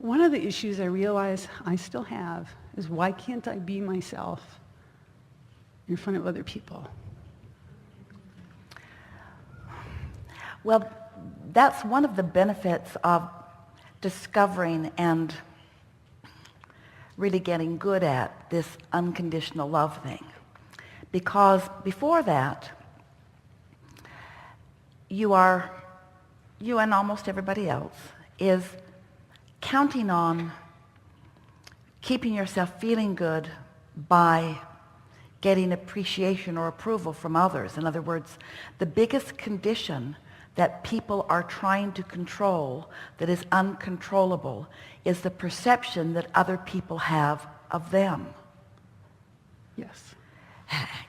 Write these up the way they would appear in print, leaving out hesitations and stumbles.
One of the issues I realize I still have is why can't I be myself in front of other people? Well, that's one of the benefits of discovering and really getting good at this unconditional love thing. Because before that, you and almost everybody else is counting on keeping yourself feeling good by getting appreciation or approval from others. In other words, the biggest condition that people are trying to control that is uncontrollable is the perception that other people have of them. Yes.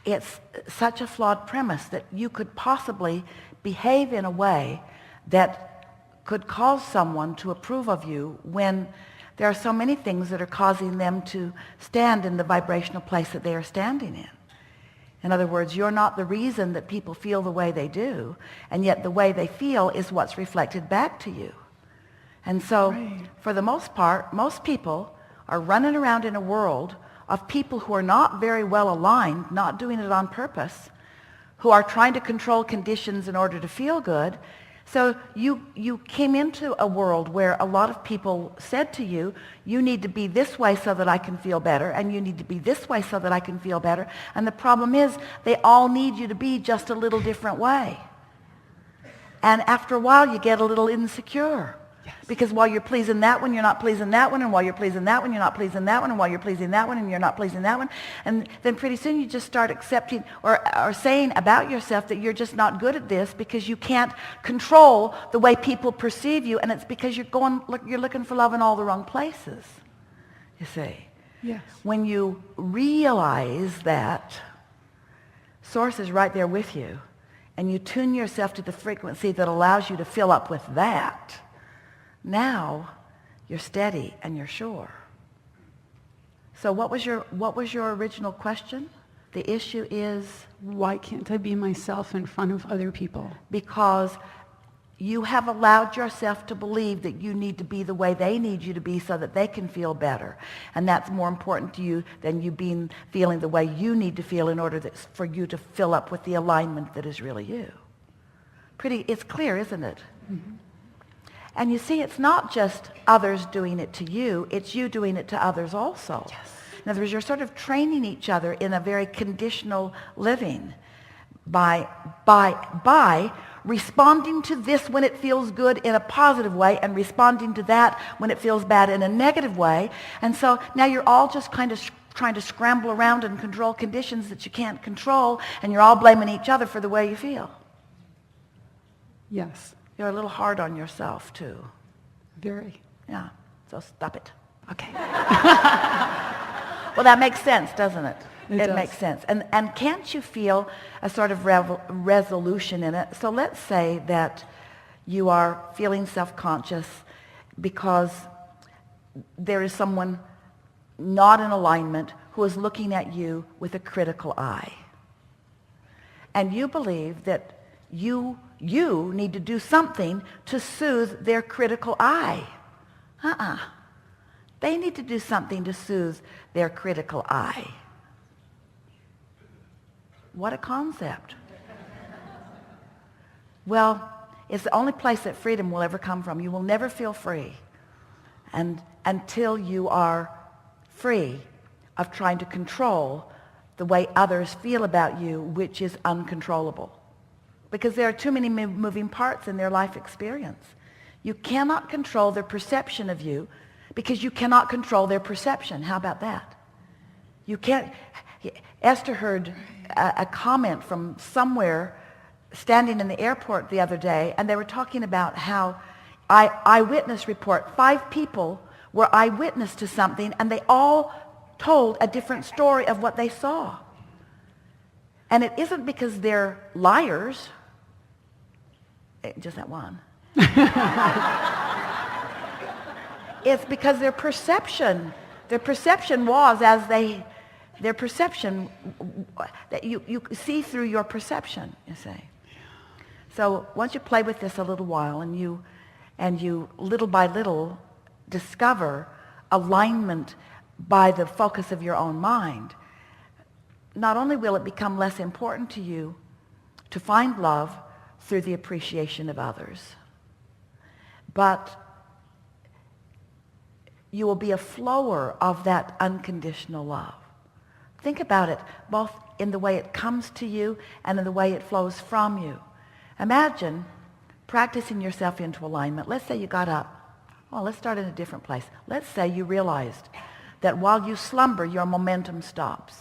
It's such a flawed premise that you could possibly behave in a way that could cause someone to approve of you when there are so many things that are causing them to stand in the vibrational place that they are standing in. In other words, you're not the reason that people feel the way they do, and yet the way they feel is what's reflected back to you. And so, Right. For the most part, most people are running around in a world of people who are not very well aligned, not doing it on purpose, who are trying to control conditions in order to feel good. So you came into a world where a lot of people said to you, you need to be this way so that I can feel better, and you need to be this way so that I can feel better. And the problem is they all need you to be just a little different way. And after a while you get a little insecure. Yes. Because while you're pleasing that one, you're not pleasing that one, and while you're pleasing that one, you're not pleasing that one, and while you're pleasing that one, and you're not pleasing that one. And then pretty soon you just start accepting or saying about yourself that you're just not good at this because you can't control the way people perceive you, and it's because you're looking for love in all the wrong places, you see. Yes. When you realize that Source is right there with you, and you tune yourself to the frequency that allows you to fill up with that, now you're steady and you're sure. So what was your original question? The issue is? Why can't I be myself in front of other people? Because you have allowed yourself to believe that you need to be the way they need you to be so that they can feel better. And that's more important to you than you feeling the way you need to feel in order for you to fill up with the alignment that is really you. It's clear, isn't it? Mm-hmm. And you see, it's not just others doing it to you, it's you doing it to others also. Yes. In other words, you're sort of training each other in a very conditional living by responding to this when it feels good in a positive way and responding to that when it feels bad in a negative way. And so now you're all just kind of trying to scramble around and control conditions that you can't control, and you're all blaming each other for the way you feel. Yes. You're a little hard on yourself, too. Very. Yeah, so stop it. Okay. Well, that makes sense, doesn't it? It does. Makes sense. And can't you feel a sort of resolution in it? So let's say that you are feeling self-conscious because there is someone not in alignment who is looking at you with a critical eye. And you believe that you need to do something to soothe their critical eye. They need to do something to soothe their critical eye. What a concept. Well, it's the only place that freedom will ever come from. You will never feel free until you are free of trying to control the way others feel about you, which is uncontrollable. Because there are too many moving parts in their life experience. You cannot control their perception of you because you cannot control their perception. How about that? You can't. Esther heard a comment from somewhere standing in the airport the other day, and they were talking about how eyewitness report, 5 people were eyewitness to something, and they all told a different story of what they saw. And it isn't because they're liars. Just that one. It's because their perception was their perception, that you see through your perception, you see. So once you play with this a little while and you little by little discover alignment by the focus of your own mind, not only will it become less important to you to find love through the appreciation of others, but you will be a flower of that unconditional love. Think about it, both in the way it comes to you and in the way it flows from you. Imagine practicing yourself into alignment. Let's say you got up. Well, let's start in a different place. Let's say you realized that while you slumber, your momentum stops.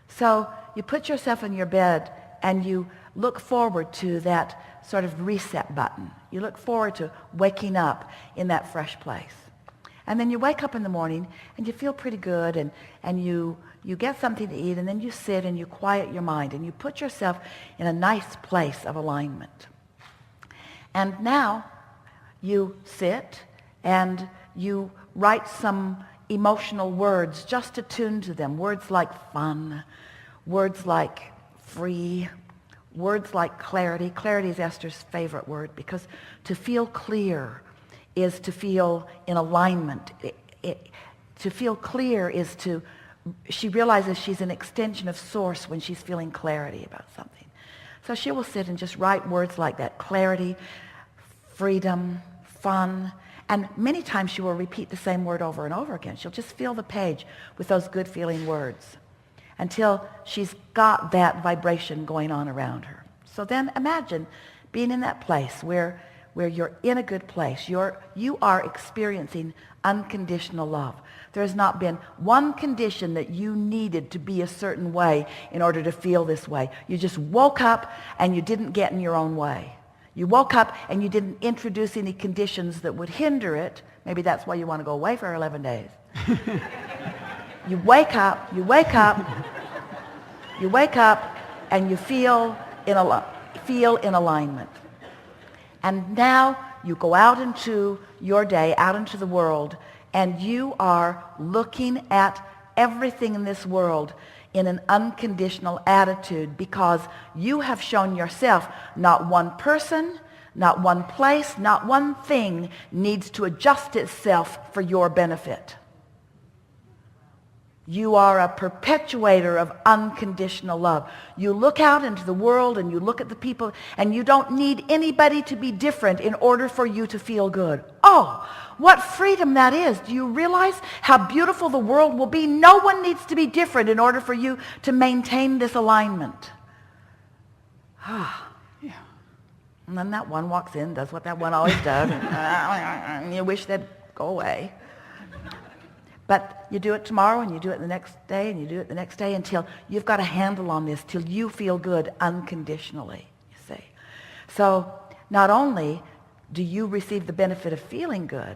So you put yourself in your bed and you look forward to that sort of reset button. You look forward to waking up in that fresh place. And then you wake up in the morning and you feel pretty good, and you get something to eat, and then you sit and you quiet your mind and you put yourself in a nice place of alignment. And now you sit and you write some emotional words just attuned to them. Words like fun, words like free, words like clarity. Clarity is Esther's favorite word, because to feel clear is to feel in alignment. To feel clear is she realizes she's an extension of source when she's feeling clarity about something. So she will sit and just write words like that: clarity, freedom, fun. And many times she will repeat the same word over and over again. She'll just fill the page with those good feeling words until she's got that vibration going on around her. So then imagine being in that place where you're in a good place. You are experiencing unconditional love. There has not been one condition that you needed to be a certain way in order to feel this way. You just woke up and you didn't get in your own way. You woke up and you didn't introduce any conditions that would hinder it. Maybe that's why you want to go away for 11 days. You wake up, and you feel in alignment. And now you go out into your day, out into the world, and you are looking at everything in this world in an unconditional attitude, because you have shown yourself not one person, not one place, not one thing needs to adjust itself for your benefit. You are a perpetuator of unconditional love. You look out into the world and you look at the people, and you don't need anybody to be different in order for you to feel good. Oh, what freedom that is. Do you realize how beautiful the world will be? No one needs to be different in order for you to maintain this alignment. Yeah. And then that one walks in, does what that one always does, and you wish they'd go away. But you do it tomorrow, and you do it the next day, and you do it the next day, until you've got a handle on this, till you feel good unconditionally, you see. So not only do you receive the benefit of feeling good,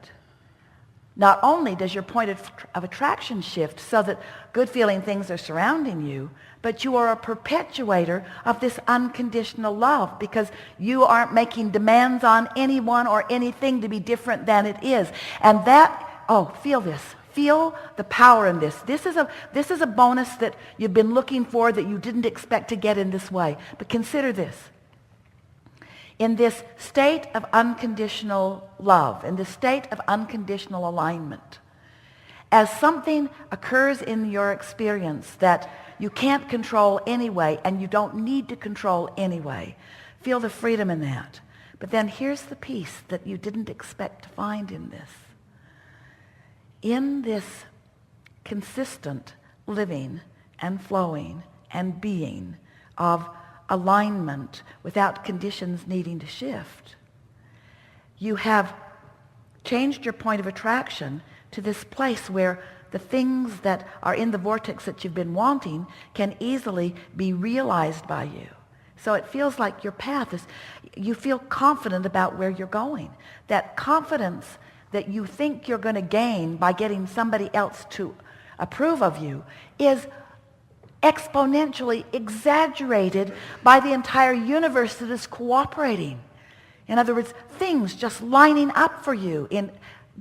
not only does your point of attraction shift so that good feeling things are surrounding you, but you are a perpetuator of this unconditional love, because you aren't making demands on anyone or anything to be different than it is. And that, feel this. Feel the power in this. This is a bonus that you've been looking for, that you didn't expect to get in this way. But consider this. In this state of unconditional love, in this state of unconditional alignment, as something occurs in your experience that you can't control anyway, and you don't need to control anyway, feel the freedom in that. But then here's the peace that you didn't expect to find in this. In this consistent living and flowing and being of alignment without conditions needing to shift, you have changed your point of attraction to this place where the things that are in the vortex that you've been wanting can easily be realized by you. So it feels like your path is, you feel confident about where you're going. That confidence that you think you're going to gain by getting somebody else to approve of you is exponentially exaggerated by the entire universe that is cooperating. In other words, things just lining up for you, in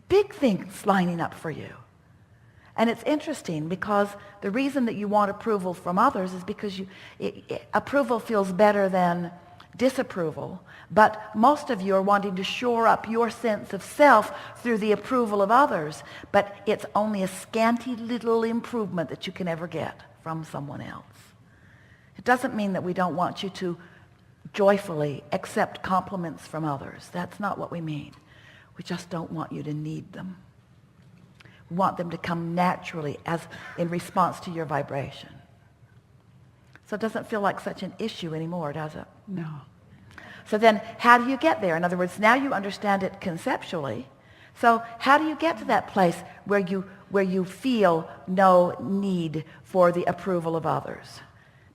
big things lining up for you. And it's interesting, because the reason that you want approval from others is because approval feels better than disapproval, but most of you are wanting to shore up your sense of self through the approval of others, but it's only a scanty little improvement that you can ever get from someone else. It doesn't mean that we don't want you to joyfully accept compliments from others. That's not what we mean. We just don't want you to need them. We want them to come naturally as in response to your vibration. So it doesn't feel like such an issue anymore, does it? No. So then how do you get there? In other words, now you understand it conceptually. So how do you get to that place where you feel no need for the approval of others?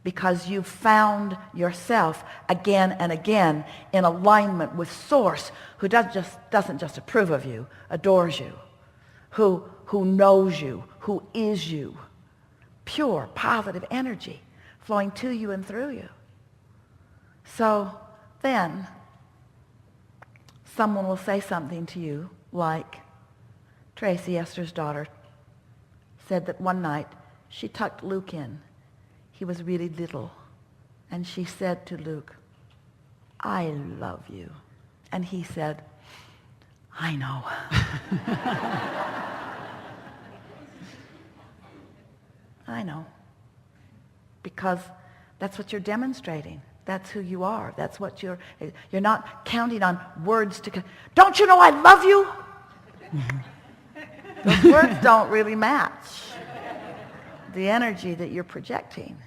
Because you've found yourself again and again in alignment with Source, who doesn't just approve of you, adores you, who knows you, who is you. Pure, positive energy flowing to you and through you. So then someone will say something to you like Tracy, Esther's daughter, said that one night she tucked Luke in. He was really little. And she said to Luke, "I love you." And he said, "I know." I know. Because that's what you're demonstrating. That's who you are. That's what you're not counting on words to, "Don't you know I love you?" Those words don't really match the energy that you're projecting.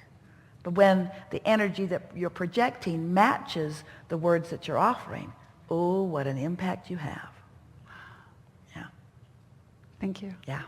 But when the energy that you're projecting matches the words that you're offering, oh, what an impact you have. Yeah. Thank you. Yeah.